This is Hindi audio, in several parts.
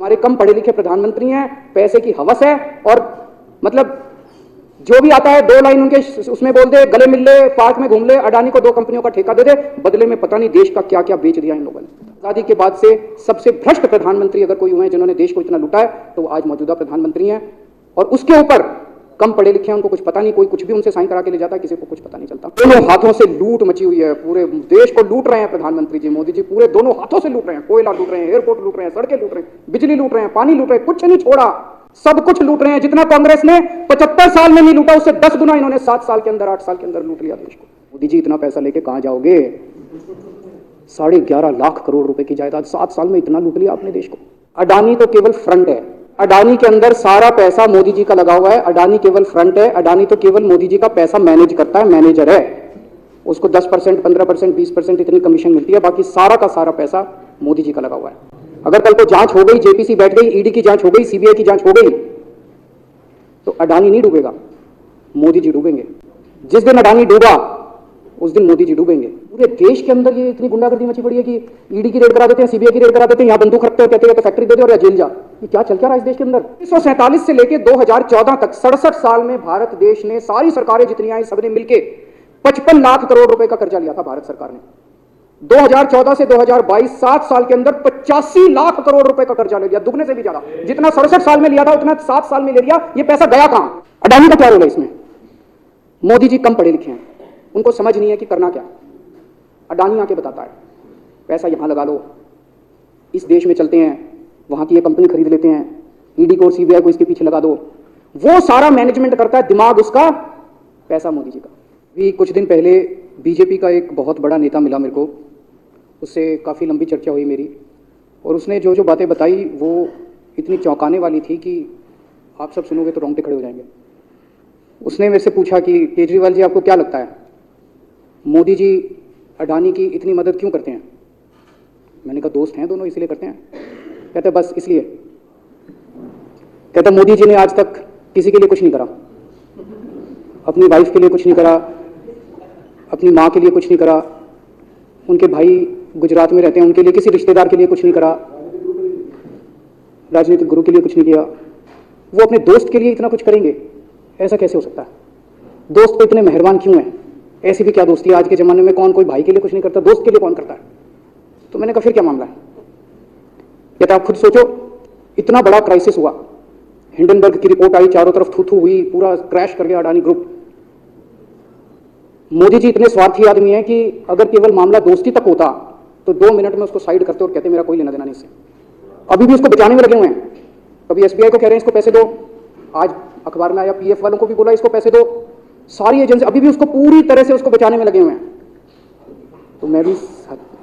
हमारे कम पढ़े लिखे प्रधानमंत्री हैं, पैसे की हवस है और मतलब जो भी आता है 2 लाइन उनके उसमें बोल दे, गले मिल ले, पार्क में घूम ले, अडानी को 2 कंपनियों का ठेका दे दे, बदले में पता नहीं देश का क्या क्या बेच दिया इन लोगों ने। आजादी के बाद से सबसे भ्रष्ट प्रधानमंत्री अगर कोई हुए हैं जिन्होंने देश को इतना लूटा है तो आज मौजूदा प्रधानमंत्री हैं। और उसके ऊपर कम पढ़े लिखे हैं, उनको कुछ पता नहीं, कोई कुछ भी उनसे साइन करा के ले जाता है, किसी को कुछ पता नहीं चलता। दोनों हाथों से लूट मची हुई है, पूरे देश को लूट रहे हैं प्रधानमंत्री जी, मोदी जी पूरे दोनों हाथों से लूट रहे हैं। कोयला लूट रहे हैं, एयरपोर्ट लूट रहे हैं, सड़कें लूट रहे हैं, बिजली लूट रहे हैं, पानी लूट रहे हैं, कुछ नहीं छोड़ा, सब कुछ लूट रहे हैं। जितना कांग्रेस ने 75 साल में नहीं लूटा उससे 10 गुना इन्होंने 7 साल के अंदर, 8 साल के अंदर लूट लिया देश को। मोदी जी इतना पैसा लेके कहां जाओगे? 11.5 लाख करोड़ रुपए की जायदाद, 7 साल में इतना लूट लिया आपने देश को। अडानी तो केवल फ्रंट है, अडानी के अंदर सारा पैसा मोदी जी का लगा हुआ है। अडानी केवल फ्रंट है, अडानी तो केवल मोदी जी का पैसा मैनेज करता है, मैनेजर है। उसको 10%, 15%, 20% इतनी कमीशन मिलती है, बाकी सारा का सारा पैसा मोदी जी का लगा हुआ है। अगर कल को जांच हो गई, जेपीसी बैठ गई, ईडी की जांच हो गई, सीबीआई की जांच हो गई, तो अडानी नहीं डूबेगा, मोदी जी डूबेंगे। जिस दिन अडानी डूबा उस दिन मोदी जी डूबेंगे। पूरे देश के अंदर ये इतनी गुंडागर्दी मची पड़ी है कि ईडी की रेड करा देते हैं, सीबीआई की रेड करा देते हैं, यहाँ बंदूक रखते हैं, कहते हैं तो फैक्ट्री दे दे और या जेल जा। ये क्या चल क्या रहा है इस देश के अंदर? 1947 से लेकर 2014 तक 67 साल में भारत देश ने, सारी सरकारें जितनी आई सबने मिलकर 55 लाख करोड़ रुपए का कर्जा लिया था भारत सरकार ने। 2014 से 2022 7 साल के अंदर 85 लाख करोड़ रुपए का कर्जा ले लिया, दुगने से भी ज्यादा। जितना 67 साल में लिया था उतना 7 साल में ले लिया। ये पैसा गया कहां? अडानी का क्या रोल है इसमें? मोदी जी कम पढ़े लिखे हैं, उनको समझ नहीं है कि करना क्या। अडानी आके बताता है पैसा यहां लगा लो, इस देश में चलते हैं, वहां की ये कंपनी खरीद लेते हैं, ईडी को और सीबीआई को इसके पीछे लगा दो। वो सारा मैनेजमेंट करता है, दिमाग उसका, पैसा मोदी जी का। भी कुछ दिन पहले बीजेपी का एक बहुत बड़ा नेता मिला मेरे को, उससे काफ़ी लंबी चर्चा हुई मेरी, और उसने जो जो बातें बताई वो इतनी चौंकाने वाली थी कि आप सब सुनोगे तो रोंगटे खड़े हो जाएंगे। उसने मेरे से पूछा कि केजरीवाल जी आपको क्या लगता है मोदी जी अडानी की इतनी मदद क्यों करते हैं? मैंने कहा दोस्त हैं दोनों इसलिए करते हैं। कहते बस इसलिए। कहते मोदी जी ने आज तक किसी के लिए कुछ नहीं करा, अपनी वाइफ के लिए कुछ नहीं करा, अपनी माँ के लिए कुछ नहीं करा, उनके भाई गुजरात में रहते हैं उनके लिए, किसी रिश्तेदार के लिए कुछ नहीं करा, राजनीतिक गुरु के लिए कुछ नहीं किया। वो अपने दोस्त के लिए इतना कुछ करेंगे? ऐसा कैसे हो सकता है? दोस्त तो इतने मेहरबान क्यों हैं? ऐसी भी क्या दोस्ती है? आज के ज़माने में कौन कोई भाई के लिए कुछ नहीं करता, दोस्त के लिए कौन करता है? तो मैंने कहा फिर क्या मामला है? कहता आप खुद सोचो, इतना बड़ा क्राइसिस हुआ, हिंडनबर्ग की रिपोर्ट आई, चारों तरफ थू थू हुई, पूरा क्रैश कर गया अडानी ग्रुप। मोदी जी इतने स्वार्थी आदमी हैं कि अगर केवल मामला दोस्ती तक होता तो 2 मिनट में उसको साइड करते और कहते मेरा कोई लेना देना नहीं इससे। अभी भी उसको बचाने में लगे हुए हैं। कभी एसबीआई को कह रहे हैं इसको पैसे दो, आज अखबार में आया पीएफ वालों को भी बोला इसको पैसे दो, सारी एजेंसी अभी भी उसको पूरी तरह से उसको बचाने में लगे हुए हैं। तो मैं भी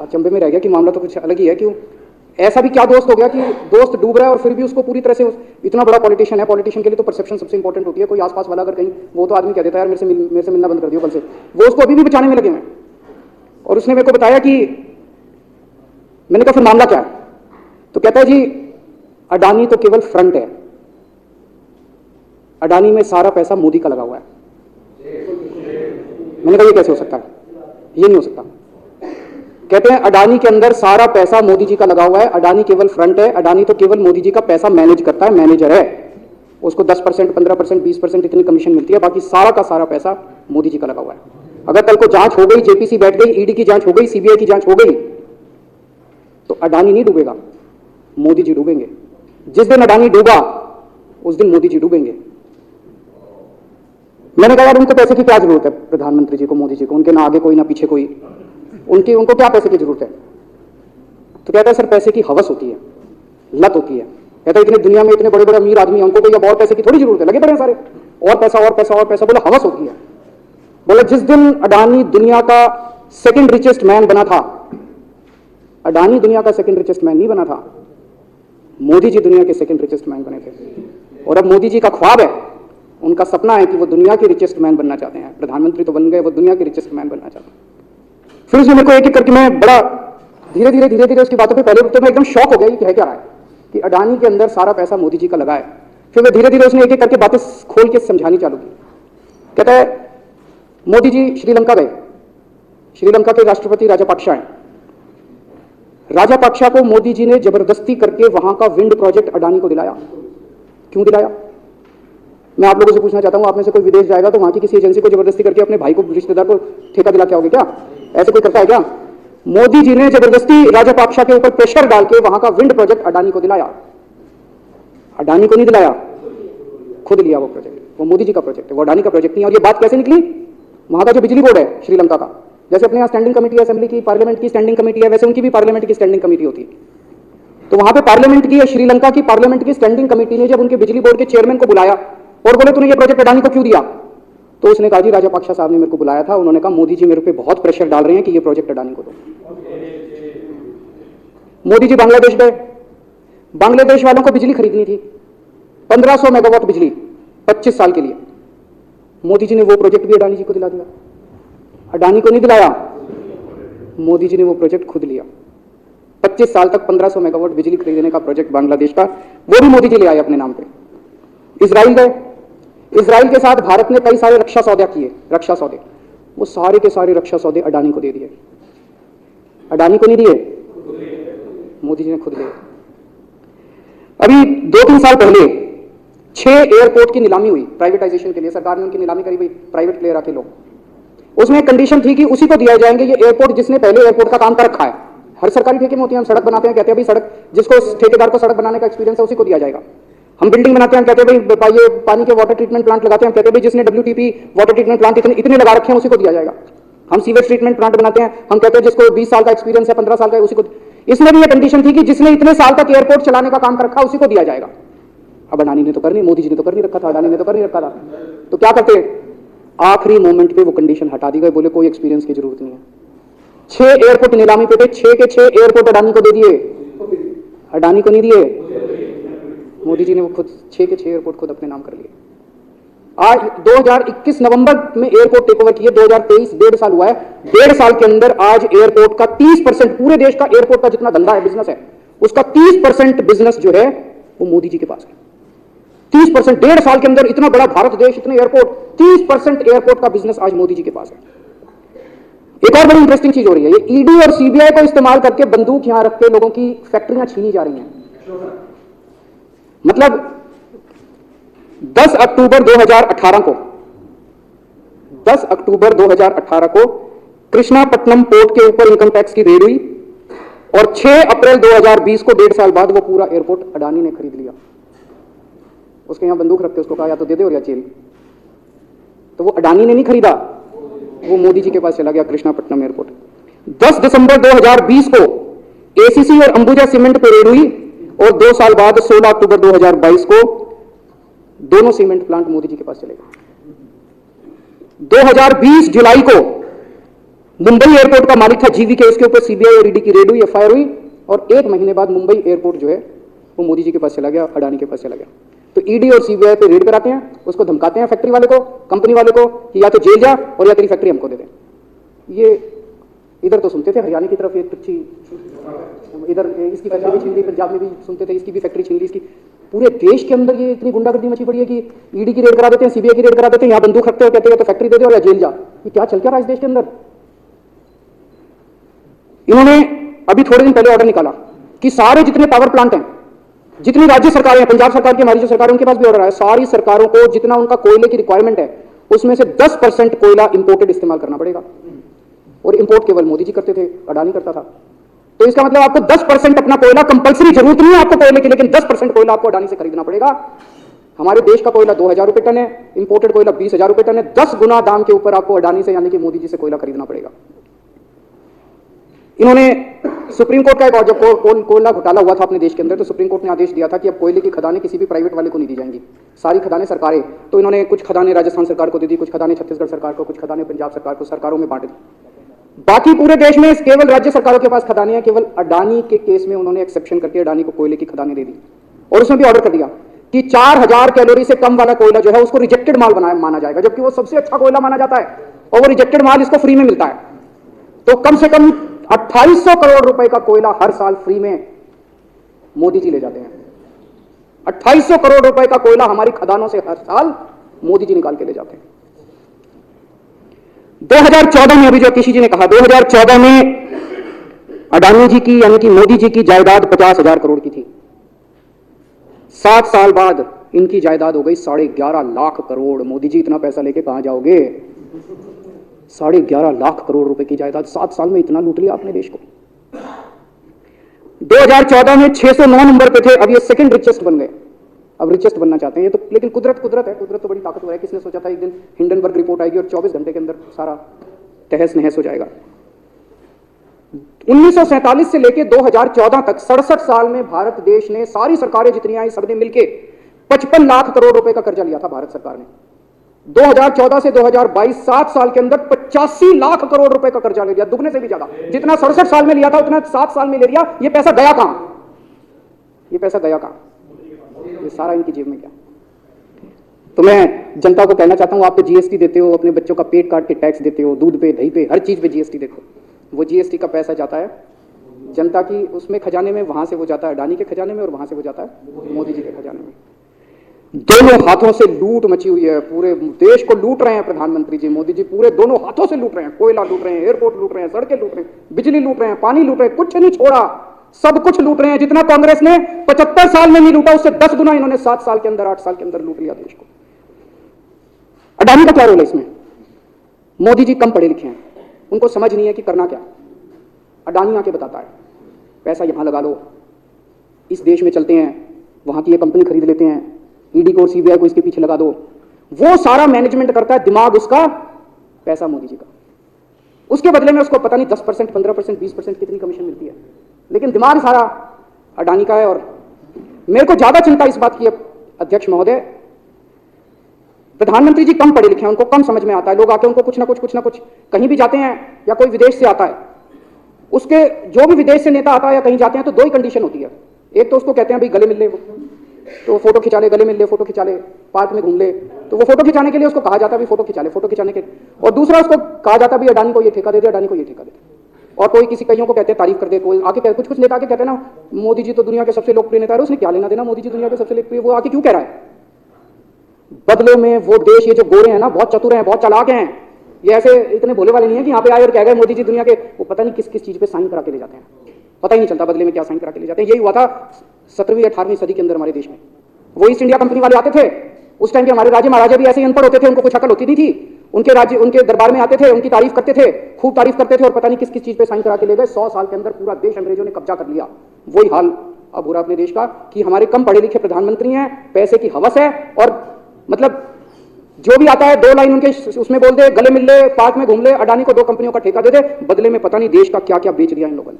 अचंभे में रह गया कि मामला तो कुछ अलग ही है। क्यों? ऐसा भी क्या दोस्त हो गया कि दोस्त डूब रहा है और फिर भी उसको पूरी तरह से, इतना बड़ा पॉलिटिशियन है, पॉलिटिशियन के लिए तो परसेप्शन सबसे इंपॉर्टेंट होती है। कोई आसपास वाला अगर कहीं, वो तो आदमी कह देता है यार मेरे से मिलना बंद कर दियो कल से, वो उसको अभी भी बचाने में लगे हुए हैं। और उसने मेरे को बताया कि, मैंने कहा फिर मामला क्या है? तो कहता है जी अडानी तो केवल फ्रंट है, अडानी में सारा पैसा मोदी का लगा हुआ है। मैंने कहा ये कैसे हो सकता है? ये नहीं हो सकता। कहते हैं अडानी के अंदर सारा पैसा मोदी जी का लगा हुआ है, अडानी केवल फ्रंट है, अडानी तो केवल मोदी जी का पैसा मैनेज करता है, मैनेजर है। उसको 10%, 15%, 20% इतनी कमीशन मिलती है, बाकी सारा का सारा पैसा मोदी जी का लगा हुआ है। अगर कल को जांच हो गई, जेपीसी बैठ गई, ईडी की जांच हो गई, सीबीआई की जांच हो गई, तो अडानी नहीं डूबेगा, मोदी जी डूबेंगे। जिस दिन अडानी डूबा उस दिन मोदी जी डूबेंगे। मैंने कहा यार उनको पैसे की क्या जरूरत है प्रधानमंत्री जी को, मोदी जी को? उनके ना आगे कोई ना पीछे कोई, उनको क्या पैसे की जरूरत है? तो कहता है सर पैसे की हवस होती है, लत होती है। कहता है इतने दुनिया में इतने बड़े बड़े अमीर आदमी, हमको कोई अब और पैसे की थोड़ी जरूरत है, लगे पड़े हैं सारे, और पैसा और पैसा और पैसा। बोला हवस होती है। बोला जिस दिन अडानी दुनिया का सेकंड रिचेस्ट मैन बना था, अडानी दुनिया का सेकंड रिचेस्ट मैन नहीं बना था, मोदी जी दुनिया के सेकंड रिचेस्ट मैन बने थे। और अब मोदी जी का ख्वाब है, उनका सपना है कि वो दुनिया के रिचेस्ट मैन बनना चाहते हैं। प्रधानमंत्री तो बन गए, वो दुनिया के रिचेस्ट मैन बनना चाहते हैं। फिर उसने मेरे को एक एक करके, मैं बड़ा धीरे धीरे उसकी बातों पे, पहले तो मैं एकदम शॉक हो गया कि है क्या रहा है कि अडानी के अंदर सारा पैसा मोदी जी का लगा है। फिर मैं धीरे धीरे उसने एक एक करके बातें खोल के समझानी चालू की। कहता है मोदी जी श्रीलंका गए, श्रीलंका के राष्ट्रपति राजापक्सा हैं, राजापाक्सा को मोदी जी ने जबरदस्ती करके वहां का विंड प्रोजेक्ट अडानी को दिलाया। क्यों दिलाया? मैं आप लोगों से पूछना चाहता हूं, आप में से कोई विदेश जाएगा तो वहां की किसी एजेंसी को जबरदस्ती करके अपने भाई को, रिश्तेदार को ठेका दिला के आओगे क्या? ऐसे कोई करता है क्या? मोदी जी ने जबरदस्ती राजापाक्सा के ऊपर प्रेशर डाल के वहां का विंड प्रोजेक्ट अडानी को दिलाया। अडानी को नहीं दिलाया, खुद लिया वो प्रोजेक्ट। वो मोदी जी का प्रोजेक्ट है, वो अडानी का प्रोजेक्ट नहीं। और ये बात कैसे निकली? वहां का जो बिजली बोर्ड है श्रीलंका का, जैसे अपने यहाँ स्टैंडिंग कमेटी है, असेंबली की, पार्लियामेंट की स्टैंडिंग कमेटी है, वैसे उनकी भी पार्लियामेंट की स्टैंडिंग कमेटी होती है। तो वहां पे पार्लियामेंट की, श्रीलंका की पार्लियामेंट की स्टैंडिंग कमेटी ने जब उनके बिजली बोर्ड के चेयरमैन को बुलाया और बोले तूने ये प्रोजेक्ट अडानी को क्यों दिया, तो उसने कहा जी राजापाक्सा साहब ने मेरे को बुलाया था, उन्होंने कहा मोदी जी मेरे पे बहुत प्रेशर डाल रहे हैं कि ये प्रोजेक्ट अडानी को दो। मोदी जी बांग्लादेश गए, बांग्लादेश वालों को बिजली खरीदनी थी, 1500 मेगावाट बिजली 25 साल के लिए। मोदी जी ने वो प्रोजेक्ट भी अडानी जी को दिला दिया। अडानी को नहीं दिलाया, मोदी जी ने वो प्रोजेक्ट खुद लिया। 25 साल तक 1500 मेगावाट बिजली खरीदने का प्रोजेक्ट बांग्लादेश का, वो भी मोदी जी ले आए अपने नाम पे। इजराइल गए, इजराइल के साथ भारत ने कई सारे रक्षा सौदे किए, रक्षा सौदे, वो सारे के सारे रक्षा सौदे अडानी को दे दिए। अडानी को नहीं दिए, मोदी जी ने खुद लिए। अभी 2-3 साल पहले 6 एयरपोर्ट की नीलामी हुई प्राइवेटाइजेशन के लिए, सरकार ने उनकी नीलामी करी हुई, प्राइवेट प्लेयर आके लोग। उसमें एक कंडीशन थी कि उसी को दिया जाएंगे ये एयरपोर्ट जिसने पहले एयरपोर्ट का काम कर रखा है। हर सरकारी ठेके में होती है, हम सड़क बनाते हैं, कहते हैं भाई सड़क, जिसको ठेकेदार को सड़क बनाने का एक्सपीरियंस है उसी को दिया जाएगा। हम बिल्डिंग बनाते हैं, कहते हैं भाई ये पानी के वाटर ट्रीटमेंट प्लांट लगाते हैं, कहते हैं भाई जिसने WTP वाटर ट्रीटमेंट प्लांट इतने लगा रखे हैं उसी को दिया जाएगा। हम सीवेज ट्रीटमेंट प्लांट बनाते हैं, हम कहते हैं जिसको 20 साल का एक्सपीरियंस है, 15 साल का, उसी को। इसमें भी ये कंडीशन थी कि जिसने इतने साल तक एयरपोर्ट चलाने का काम कर रखा उसी को दिया जाएगा। अब अडानी ने तो कर नहीं, मोदी जी ने तो कर नहीं रखा था, अडानी ने तो कर नहीं रखा था, तो क्या करते? आखिरी मोमेंट पे वो कंडीशन हटा दी गई, बोले कोई एक्सपीरियंस की जरूरत नहीं है। 6 एयरपोर्ट नीलामी पे थे, 6 के 6 एयरपोर्ट अडानी को दे दिए। अडानी को नहीं दिए, मोदी जी ने वो खुद 6 के 6 एयरपोर्ट खुद अपने नाम कर लिए। आज 2021 नवंबर में एयरपोर्ट टेक ओवर किए, 2023 1.5 साल हुआ है। 1.5 साल के अंदर आज एयरपोर्ट का 30%, पूरे देश का एयरपोर्ट का जितना धंधा है, बिजनेस है, उसका 30% बिजनेस जो है वो मोदी जी के पास है। 30%, 1.5 साल के अंदर इतना बड़ा भारत देश, इतने एयरपोर्ट, 30% एयरपोर्ट का बिजनेस आज मोदी जी के पास है। एक और बड़ी इंटरेस्टिंग चीज हो रही है, ये ईडी और सीबीआई को इस्तेमाल करके बंदूक यहां रख के लोगों की फैक्ट्रियां छीनी जा रही हैं। मतलब 10 अक्टूबर 2018 को 10 अक्टूबर 2018 को कृष्णापट्टनम पोर्ट के ऊपर इनकम टैक्स की रेड हुई और 6 अप्रैल 2020 को 1.5 साल बाद वो पूरा एयरपोर्ट अडानी ने खरीद लिया। उसके यहां बंदूक रख के उसको कहा या तो दे दे और या जेल। तो वो अडानी ने नहीं खरीदा, वो मोदी जी के पास चला गया कृष्णापट्टनम एयरपोर्ट। 10 दिसंबर 2020 को एसीसी और अंबुजा सीमेंट पर रेड हुई और 2 साल बाद 16 अक्टूबर 2022 को दोनों सीमेंट प्लांट मोदी जी के पास चले गए। 2020 जुलाई को मुंबई एयरपोर्ट का मालिक था जीवीके, उसके ऊपर सीबीआई और ईडी की रेड हुई, एफआईआर हुई और 1 महीने बाद मुंबई एयरपोर्ट जो है वो मोदी जी के पास चला गया, अडानी के पास चला गया। तो ईडी और सीबीआई पे रेड कराते हैं, उसको धमकाते हैं फैक्ट्री वाले को, कंपनी वाले को कि या तो जेल जा और या तेरी फैक्ट्री हमको दे दे। ये इधर तो सुनते थे हरियाणा की तरफ, एक तुच्छी इधर इसकी फैक्ट्री भी छीन ली, पंजाब में भी सुनते थे इसकी भी फैक्ट्री छीन ली, इसकी। पूरे देश के अंदर ये इतनी गुंडागर्दी मची पड़ी है कि ईडी की रेड करा देते हैं, सीबीआई की रेड करा देते हैं, यहाँ बंदूक रखते हो, कहते हैं तो फैक्ट्री दे दे और या जेल जा। ये क्या चल क्या रहा है इस देश के अंदर? इन्होंने अभी थोड़े दिन पहले ऑर्डर निकाला कि सारे जितने पावर प्लांट हैं, जितनी राज्य सरकारें हैं, पंजाब सरकार की, हमारी जो सरकार है उनके पास भी ऑर्डर आया, सारी सरकारों को जितना उनका कोयले की रिक्वायरमेंट है उसमें से 10% कोयला इंपोर्टेड इस्तेमाल करना पड़ेगा। और इंपोर्ट केवल मोदी जी करते थे, अडानी करता था। तो इसका मतलब आपको 10% अपना कोयला, कंपल्सरी जरूरत नहीं है आपको कोयले की, लेकिन 10% कोयला आपको अडानी से खरीदना पड़ेगा। हमारे देश का कोयला 2000 रुपए टन है, इंपोर्टेड कोयला 20,000 रुपए टन है। 10 गुना दाम के ऊपर आपको अडानी से यानी कि मोदी जी से कोयला खरीदना पड़ेगा। इन्होंने सुप्रीम कोर्ट का एक और जब कोयला घोटाला हुआ था अपने देश के अंदर, तो सुप्रीम कोर्ट ने आदेश दिया था कि अब कोयले की खदानें किसी भी प्राइवेट वाले को नहीं दी जाएंगी, सारी खदानें सरकारें। तो इन्होंने कुछ खदानें राजस्थान सरकार को दे दी, कुछ खदानें छत्तीसगढ़ सरकार को, कुछ खदानें पंजाब सरकार को, सरकारों में बांट दी। बाकी पूरे देश में केवल राज्य सरकारों के पास खदानें हैं। केवल अडानी के केस में उन्होंने एक्सेप्शन करके अडानी को कोयले की खदानें दे दी और उसमें भी ऑर्डर कर दिया कि 4000 कैलोरी से कम वाला कोयला जो है उसको रिजेक्टेड माल माना जाएगा, जबकि वो सबसे अच्छा कोयला माना जाता है और वो रिजेक्टेड माल इसको फ्री में मिलता है। तो कम से कम 2800 करोड़ रुपए का कोयला हर साल फ्री में मोदी जी ले जाते हैं। 2800 करोड़ रुपए का कोयला हमारी खदानों से हर साल मोदी जी निकाल के ले जाते हैं। 2014 में, अभी जो किसी जी ने कहा, 2014 में अडानी जी की यानी कि मोदी जी की जायदाद 50,000 करोड़ की थी। 7 साल बाद इनकी जायदाद हो गई 11.5 लाख करोड़। मोदी जी इतना पैसा लेके कहां जाओगे? 11.5 लाख करोड़ रुपए की जायदाद, 7 साल में इतना लूट लिया अपने देश को। 2014 में 609 नंबर पे थे, अब ये सेकंड रिचेस्ट बन गए, अब रिचेस्ट बनना चाहते हैं। ये तो लेकिन कुदरत है, कुदरत तो बड़ी ताकतवर है। किसने सोचा था एक दिन हिंडनबर्ग रिपोर्ट आएगी और 24 घंटे के अंदर सारा तहस नहस हो जाएगा। 1947 से लेकर 2014 तक 67 साल में भारत देश ने, सारी सरकारें जितनी आई सबने मिलकर 55 लाख करोड़ रुपए का कर्जा लिया था भारत सरकार ने। 2014 से 2022 7 साल के अंदर 85 लाख करोड़ रुपए का कर्जा ले लिया, दुगने से भी ज्यादा। जितना 67 साल में लिया था उतना 7 साल में ले लिया। ये पैसा गया कहां? ये पैसा गया कहां? ये सारा इनकी जेब में गया। तो मैं जनता को कहना चाहता हूं, आप तो जीएसटी देते हो, अपने बच्चों का पेट काट के टैक्स देते हो, दूध पे, दही पे, हर चीज पे जीएसटी देखो। वो जीएसटी का पैसा जाता है जनता की उसमें खजाने में, वहां से वो जाता है अडानी के खजाने में और वहां से वो जाता है मोदी जी के खजाने में। दोनों हाथों से लूट मची हुई है, पूरे देश को लूट रहे हैं प्रधानमंत्री जी, मोदी जी पूरे दोनों हाथों से लूट रहे हैं। कोयला लूट रहे हैं, एयरपोर्ट लूट रहे हैं, सड़कें लूट रहे हैं, बिजली लूट रहे हैं, पानी लूट रहे हैं, कुछ नहीं छोड़ा, सब कुछ लूट रहे हैं। जितना कांग्रेस ने 75 साल में नहीं लूटा उससे 10 गुना इन्होंने 7 साल के अंदर, 8 साल के अंदर लूट लिया देश को। अडानी का क्या रोल है इसमें? मोदी जी कम पढ़े लिखे हैं, उनको समझ नहीं है कि करना क्या। अडानी आके बताता है पैसा यहां लगा लो, इस देश में चलते हैं, वहां की ये कंपनी खरीद लेते हैं, ईडी को और सीबीआई को इसके पीछे लगा दो। वो सारा मैनेजमेंट करता है, दिमाग उसका, पैसा मोदी जी का। उसके बदले में उसको पता नहीं 10%, 15%, 20% कितनी कमीशन मिलती है, लेकिन दिमाग सारा अडानी का है। और मेरे को ज्यादा चिंता इस बात की है अध्यक्ष महोदय, प्रधानमंत्री जी कम पढ़े लिखे हैं, उनको कम समझ में आता है। लोग आके उनको कुछ ना कुछ कहीं भी जाते हैं या कोई विदेश से आता है, उसके जो भी विदेश से नेता आता है या कहीं जाते हैं तो 2 ही कंडीशन होती है। एक तो उसको कहते हैं भाई गले मिल ले, तो फोटो खिंचा ले, गले मिल ले, फोटो खिंचा ले, पार्क में घूम ले, तो वो फोटो खिंचाने के लिए उसको कहा जाता है भी फोटो खिंचा ले, फोटो खिंचाने के। और दूसरा उसको कहा जाता है भी अडानी को ये ठेका दे दे, अडानी को ये ठेका दे दे। और कोई किसी कईयों को कहते हैं तारीफ कर दे, कोई आके कुछ नेता आके कहते हैं ना मोदी जी तो दुनिया के सबसे लोकप्रिय नेता है, उसने क्या लेना देना, मोदी जी दुनिया के सबसे लोकप्रिय, वो आके क्यों कह रहा है? बदले में वो देश, ये जो गोरे हैं ना, बहुत चतुर हैं, बहुत चालाक हैं, ये ऐसे इतने भोले वाले नहीं है कि यहाँ पे आए और कह गए मोदी जी दुनिया के, वो पता नहीं किस किस चीज पे साइन करा के ले जाते हैं, पता ही नहीं चलता बदले में क्या साइन करा के ले जाते हैं। यही हुआ था 17वीं 18वीं सदी के अंदर हमारे देश में। वो ईस्ट इंडिया कंपनी वाले आते थे, उस टाइम के हमारे राजे महाराजा भी ऐसे ही अनपढ़ होते थे, उनको कुछ अकल होती नहीं थी। उनके राज्य, उनके दरबार में आते थे, उनकी तारीफ करते थे, खूब तारीफ करते थे, और पता नहीं किस किस चीज पे साइन करा के ले गए। 100 साल के अंदर पूरा देश अंग्रेजों ने कब्जा कर लिया। वही हाल अब हो रहा अपने देश का कि हमारे कम पढ़े लिखे प्रधानमंत्री हैं, पैसे की हवस है, और मतलब जो भी आता है 2 लाइन उनके उसमें बोल दे, गले मिल ले, पार्क में घूम ले, अडानी को 2 कंपनियों का ठेका दे दे, बदले में पता नहीं देश का क्या क्या बेच दिया इन लोगों ने।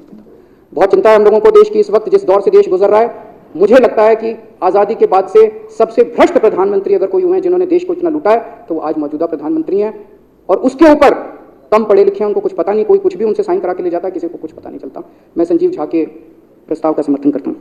बहुत चिंता है हम लोगों को देश की, इस वक्त जिस दौर से देश गुजर रहा है। मुझे लगता है कि आजादी के बाद से सबसे भ्रष्ट प्रधानमंत्री अगर कोई हुए हैं जिन्होंने देश को इतना लूटा है, तो वो आज मौजूदा प्रधानमंत्री हैं। और उसके ऊपर कम पढ़े लिखे हैं, उनको कुछ पता नहीं, कोई कुछ भी उनसे साइन करा के ले जाता है, किसी को कुछ पता नहीं चलता। मैं संजीव झा के प्रस्ताव का समर्थन करता हूं।